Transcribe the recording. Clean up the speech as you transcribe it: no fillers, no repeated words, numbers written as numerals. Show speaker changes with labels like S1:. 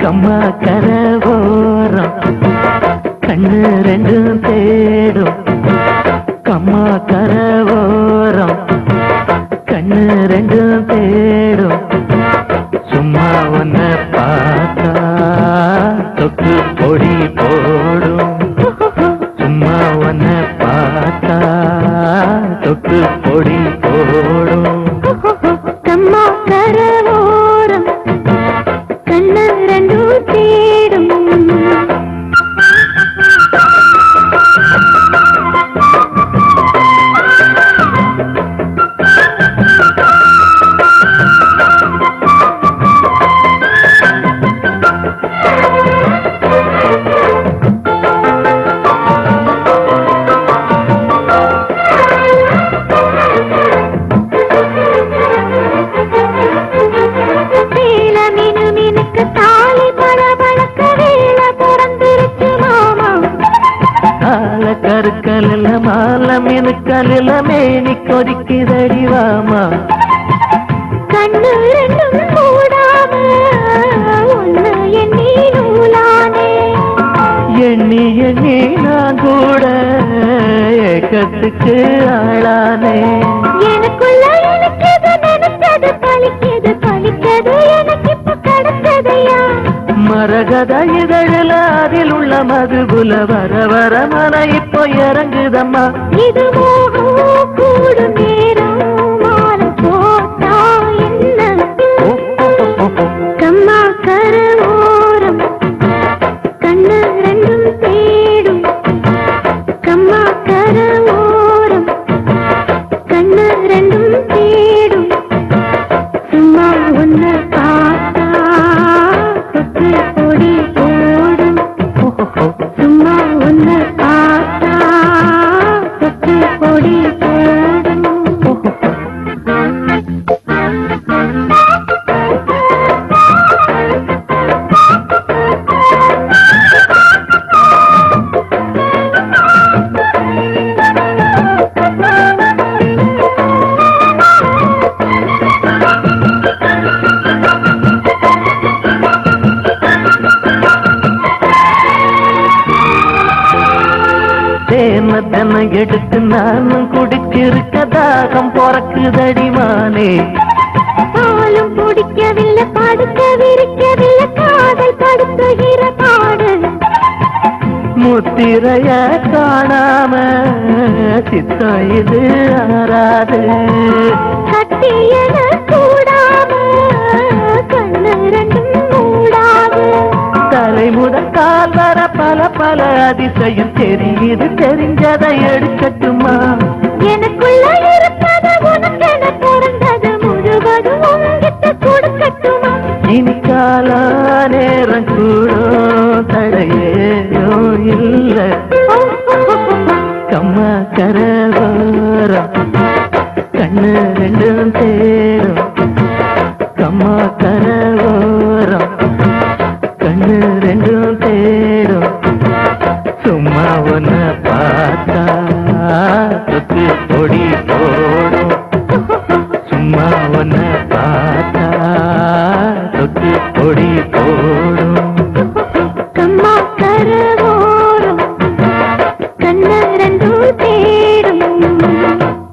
S1: கம்மா கரவோரம் கண்ணு ரெண்டும் தேடும் கம்மா கரவோரம் கண்ணு ரெண்டும் தேடும் சும்மா ஒன்ன பார்த்தா தொக்கு பொடி போடும் சும்மா ஒன்ன பார்த்தா தொக்கு பொடி போடும்
S2: கம்மா கரவோரம் கண்ணு ரெண்டும் தேடும்
S1: கருக்கல்ல மாலம் எனக்கல்ல மேனி கொதிக்குதடிவாமா
S2: கண்ணு ரெண்டும் கூடாம ஒன்னு எண்ணி நூலானே
S1: எண்ணி எண்ணி நான் கூட ஏக்கத்துக்கு ஆளானே
S2: எனக்குள்ள எனக்கது நினைச்சது பழிக்கது பழிக்கது எனக்கு இப்ப கடத்ததையா
S1: மரகத இதழில் அதில் உள்ள மதுபுல வர வர மன இப்போ இறங்குதம்மா
S2: இது மோகம் கூடும் நேரம் மாலம் போட்டா என்ன கம்மா கரவோரம் கண்ணு ரெண்டும் தேடும் கம்மா கரவோரம் கண்ணு ரெண்டும் தேடும் சும்மா ஒன்னு பார்த்தா தொக்கு பொடி போடும் சும்மா ஒன்னு பார்த்தா தொக்கு பொடி போடும்
S1: தேனை எடுத்து நானும் குடிச்சிருக்க தாகம் பொறக்குதடிமானே
S2: பாலும் பிடிக்கவில்லை படுக்க விரிக்கவில்லை காதல் படுத்துகிற பாடு
S1: முத்திரைய காணாம சித்தம் இது ஆறாது
S2: கட்டியன கூடாம கண்ணு ரெண்டும் மூடாது
S1: தலை முதல் கால் வர பல பல அதிசயம் தெரியுது தெரிஞ்சதை எடுக்கட்டுமா
S2: எனக்குள்ள இருப்பது உனக்கென பிறந்தது முழுவதும் உங்கிட்ட கொடுக்கட்டுமா
S1: இனி கால நேரம் கூடும் தடையேயோ இல்ல கம்மா கரவோரம் கண்ணு ரெண்டும் தேடும் கம்மா கரவோரம் கண்ணு ரெண்டும் தேடும் சும்மா ஒன்ன பார்த்தா தொக்கு பொடி போடும் சும்மா ஒன்ன பார்த்தா தொக்கு பொடி